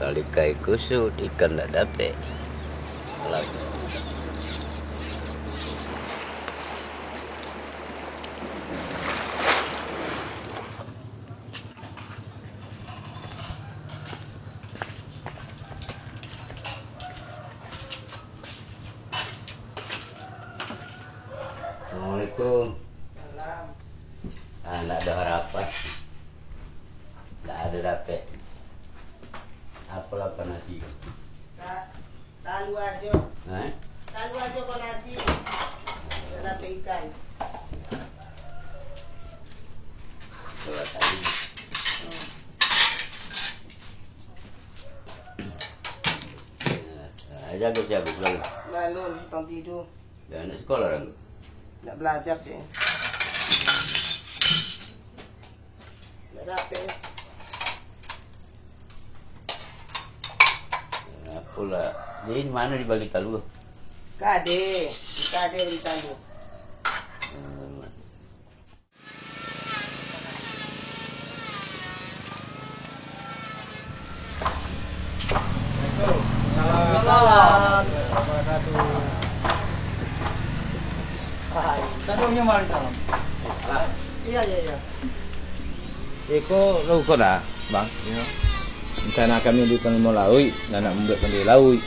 Tali kai kusut ikan tak dapat. Assalamualaikum. Tidak ada harapan. Tidak ada dapat. Apalah nasi? Talu aja. Talu aja kau nasi. Tidak dapat ikan. Coba tadi. Jago selalu. Lalu tong tidur. Dan anak sekolah orang. Nak belajar sih. Tidak dapat. Apalah. Jadi mana dibagi talu? Kade beli talu. Salam. Sadungnya mari salam. Iya. Eko lu kau dah, bang. Rencana kami di Tengah Laui dan nak membuat pendek Laui.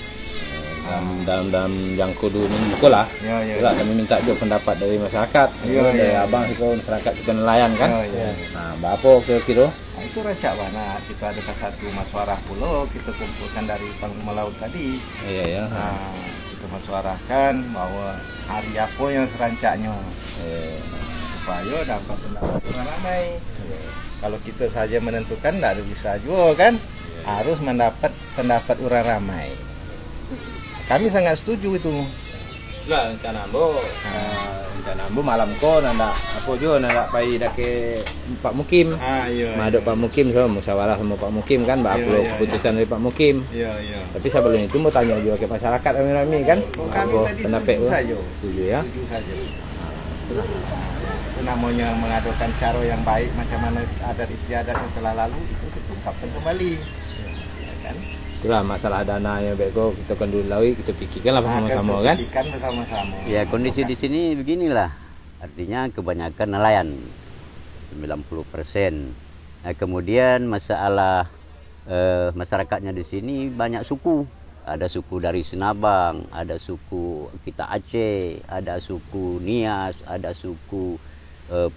Dalam jangka 2 minggu ko lah. Ya. Kami minta juga pendapat dari masyarakat. Dari abang itu masyarakat kita nelayan kan. Nah, berapa kira-kira? Itu recak mana kita ada satu musyawarah pulau kita kumpulkan dari Tengah Laut tadi. Iya. Nah, kita musyawarahkan bahwa hari apa yang serancaknya supaya dapat pendapat orang ramai. Kalau kita saja menentukan tidak bisa juga kan. Harus mendapat pendapat orang ramai. Kami sangat setuju itu. Lah rencana ambo malam ko nanda apa juga nanda pai dake Pak Mukim. Iya. Maduk Pak Mukim so musyawarah sama Pak Mukim kan baru keputusan dari Pak Mukim. Iya. Tapi sebelum itu mau tanya juga ke masyarakat rame-rame kan. Kami tadi setuju saja. Setuju ya. Setuju saja. Itu namanya mengadukan cara yang baik macam mana adat istiadat yang telah lalu itu kita ungkapkan kembali. Ya kan? Itulah masalah dana yang beko kita kan dulu lawi kita pikirkan lah bersama-sama kan. Pikirkan bersama-sama. Ya kondisi di sini beginilah. Artinya kebanyakan nelayan 90%. Nah, kemudian masalah masyarakatnya di sini banyak suku. Ada suku dari Sinabang, ada suku kita Aceh, ada suku Nias, ada suku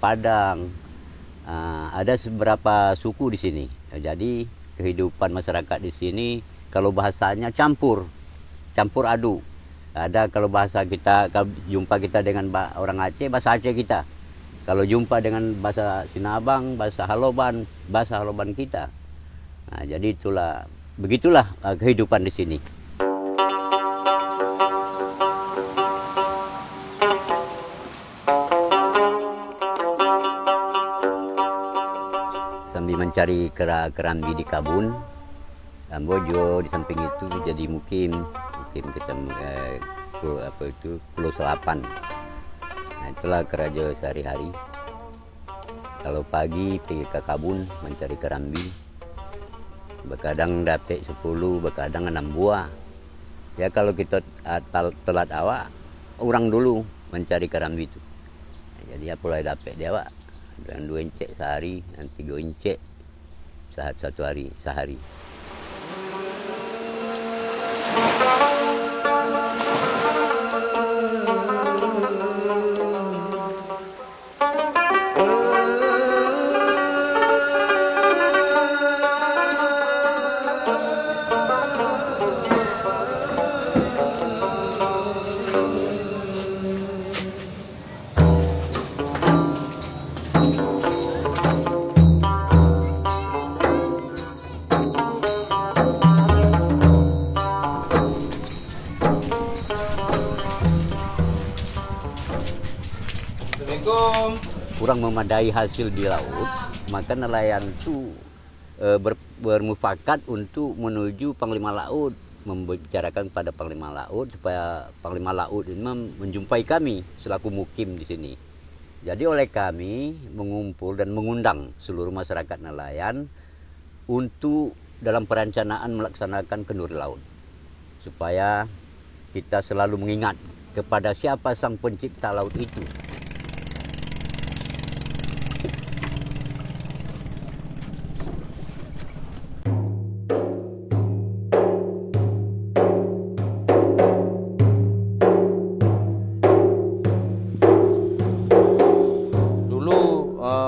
Padang. Ada beberapa suku di sini. Jadi kehidupan masyarakat di sini kalau bahasanya campur adu. Ada kalau bahasa kita, kalau jumpa kita dengan orang Aceh, bahasa Aceh kita. Kalau jumpa dengan bahasa Sinabang, bahasa Haloban kita. Nah, jadi begitulah kehidupan di sini. Sambil mencari kerambi di kabun, Bojo di samping itu jadi mukim kita Pulau Selapan. Nah, itulah kerja sehari-hari. Kalau pagi pergi ke kabun mencari kerambi. Berkadang dapat 10, berkadang 6 buah. Ya kalau kita telat awak, orang dulu mencari kerambi itu. Jadi ya mulai dapat dia awak dengan 2 encik sehari, dan 3 encik sehari. Kurang memadai hasil di laut, maka nelayan itu bermufakat untuk menuju Panglima Laut, membicarakan pada Panglima Laut supaya Panglima Laut ini menjumpai kami selaku mukim di sini. Jadi oleh kami mengumpul dan mengundang seluruh masyarakat nelayan untuk dalam perencanaan melaksanakan kenduri laut, supaya kita selalu mengingat kepada siapa sang pencipta laut itu.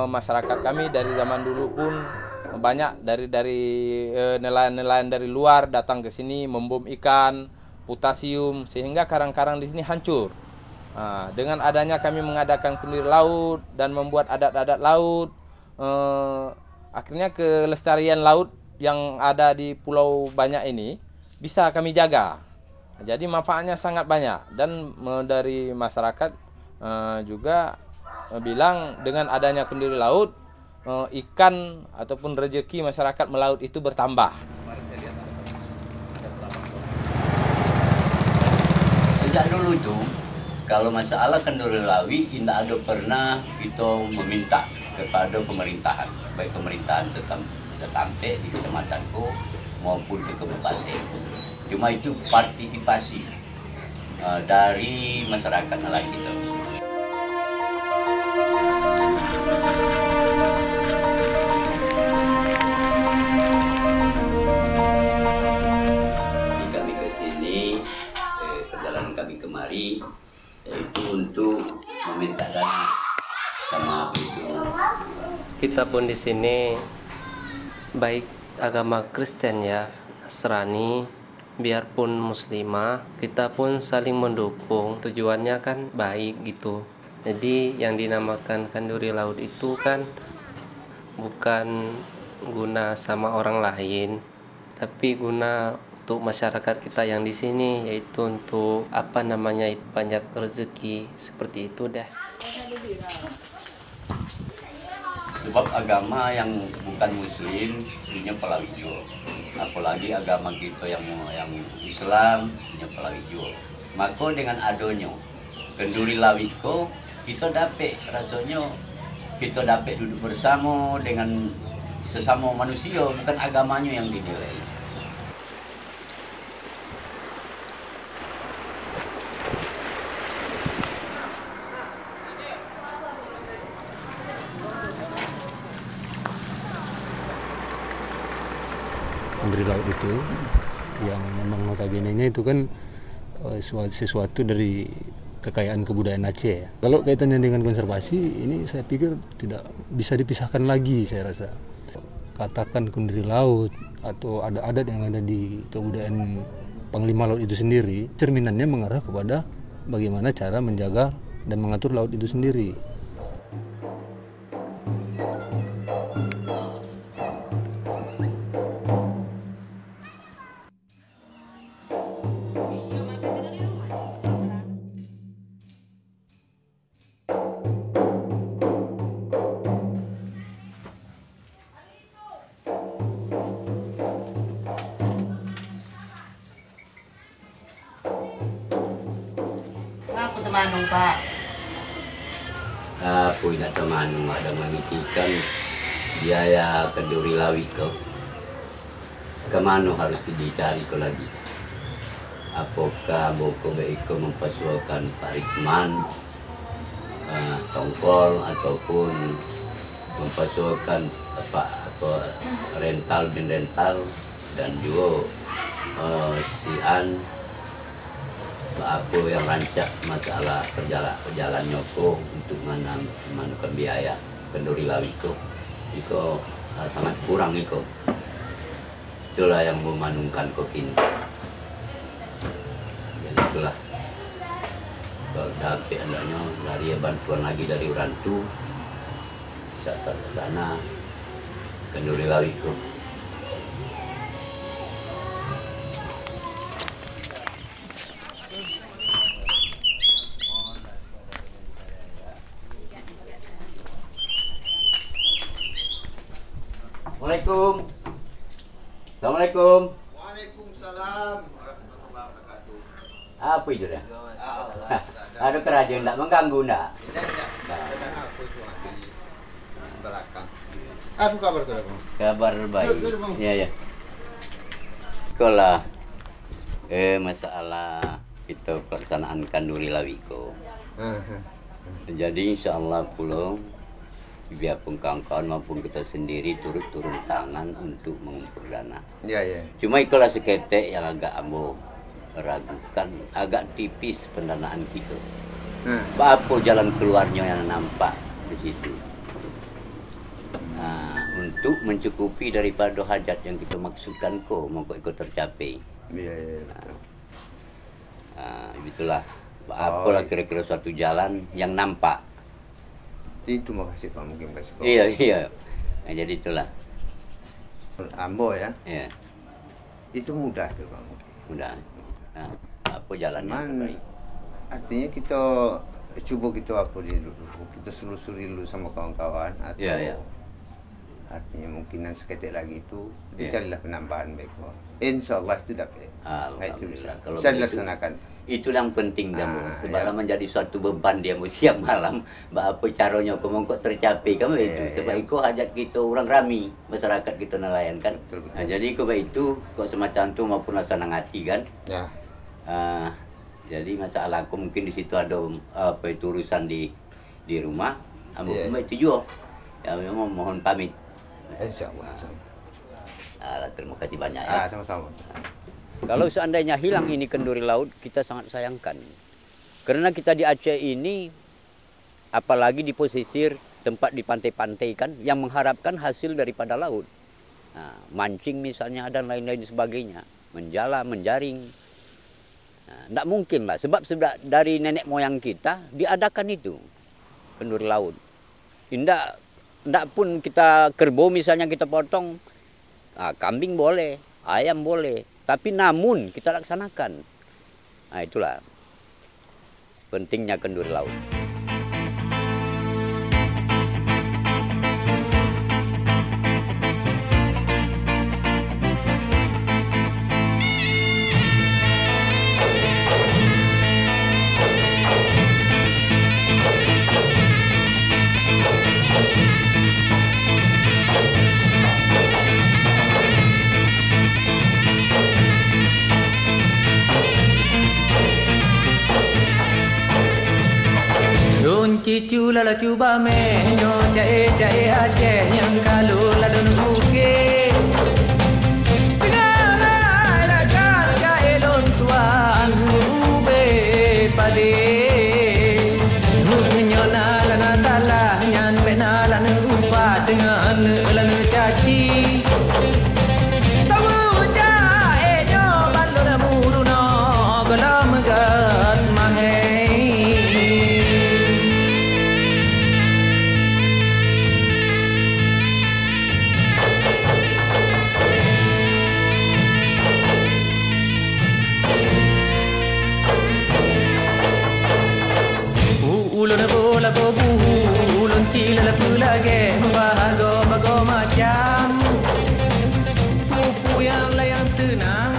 Masyarakat kami dari zaman dulu pun banyak dari nelayan-nelayan dari luar datang ke sini membom ikan, potasium, sehingga karang-karang di sini hancur. Dengan adanya kami mengadakan kenduri laut dan membuat adat-adat laut, akhirnya kelestarian laut yang ada di Pulau Banyak ini bisa kami jaga. Jadi manfaatnya sangat banyak, dan dari masyarakat juga bilang dengan adanya kenduri laut, ikan ataupun rezeki masyarakat melaut itu bertambah. Sejak dulu itu, kalau masalah kenduri laut, tidak ada pernah kita meminta kepada pemerintahan, baik pemerintahan setempat di kecamatanku maupun ke kabupaten. Cuma itu partisipasi dari masyarakat nelayan kita. Kami ke sini, perjalanan kami kemari, yaitu untuk meminta dana sama itu. Kita pun di sini baik agama Kristen ya, Nasrani, biarpun Muslimah, kita pun saling mendukung. Tujuannya kan baik gitu. Jadi yang dinamakan kenduri laut itu kan bukan guna sama orang lain, tapi guna untuk masyarakat kita yang di sini, yaitu untuk banyak rezeki, seperti itu dah. Sebab agama yang bukan Muslim punya pelawijo, apalagi agama kita yang Islam punya pelawijo. Maka dengan adanya kenduri lawiko, kita dapat rasanya kita dapat duduk bersama dengan sesama manusia, bukan agamanya yang dinilai. Kenduri laut itu yang memang notabene-nya itu kan sesuatu dari kekayaan kebudayaan Aceh ya. Kalau kaitannya dengan konservasi, ini saya pikir tidak bisa dipisahkan lagi, saya rasa. Katakan kenduri laut atau ada adat yang ada di kebudayaan Panglima Laut itu sendiri, cerminannya mengarah kepada bagaimana cara menjaga dan mengatur laut itu sendiri. Aku temanung Pak. Aku nak teman ada memikirkan biaya kenduri lawi kau. Kemana harus dicari kau lagi? Apakah boko baiko mempersoalkan parikman, tongkol ataupun mempersoalkan apa rental dan juga sian apa yang rancak masalah perjalanan nyoko untuk menekan biaya kenduri lawi itu sangat kurang itu. Itulah yang memanungkan kau kini. Jadi itulah kalau dapat adanya dari bantuan lagi dari orang tu bisa ke sana kenduri lawi itu. Assalamualaikum. Waalaikumsalam warahmatullahi wabarakatuh. Apa itu dah? Ada kerajaan tak mengganggu tak? Sedang apa itu di belakang. Apa kabar kau? Kabar baik. Duduk, Bang. Ya ya. Itulah masalah kita pelaksanaan kenduri lawi ko. Jadi insya-Allah pulang biarpun kawan-kawan maupun kita sendiri turun tangan untuk mengumpul dana. Ya ya. Cuma itulah seketek yang agak ambo ragukan, agak tipis pendanaan kita. Apa jalan keluarnya yang nampak di situ? Untuk mencukupi daripada hajat yang kita maksudkan mongko ikut tercapai. Iya iya. Itulah. Apalah kira-kira suatu jalan yang nampak. Itu makasih Pak, mungkin kasih Pak. Iya. Nah, jadi itulah. Ambo ya. Iya. Itu mudah tuh Pak. Mudah. Apa jalannya yang Cuman, terbaik? artinya kita coba kita apa dulu. Kita selusuri dulu sama kawan-kawan atau Iya. artinya mungkinan seketik lagi itu Iya. dicarilah penambahan baik Pak. Insya Allah itu dapat. Itu bisa. Kalau Bisa begitu, dilaksanakan. Itu yang penting dah, sebab ya. menjadi suatu beban dia siap malam. Apa caranya kau tercapai kamu itu. Sebab itu hajat kita orang ramai, masyarakat kita nelayan kan. Betul. Jadi kau itu kau semacam tu maupun senang hati kan. Ya. Jadi masalah aku mungkin di situ ada apa itu urusan di rumah. Yeah. Itu juga. Ya memang mohon pamit. Insya Allah. Terima kasih banyak ya. Sama-sama. Kalau seandainya hilang ini kenduri laut, kita sangat sayangkan. Karena kita di Aceh ini, apalagi di pesisir, tempat di pantai-pantai kan, yang mengharapkan hasil daripada laut. Mancing misalnya dan lain-lain sebagainya. Menjala, menjaring. Tidak mungkin lah, sebab dari nenek moyang kita diadakan itu, kenduri laut. Tidak pun kita kerbau misalnya kita potong, kambing boleh, ayam boleh. Tapi namun kita laksanakan. Itulah pentingnya kenduri laut. Cicu lala cuba menyo jae Aceh yang kalau ladun bukit Dengar lakan jae lon tuan ube pade Nyona lana talah nyan pena lana rupa dengan lana caci Tamu jae nyo balo na muru no galam gat mahai ulun bola bobu ulun tila lage bago macam pupu yang layang tenang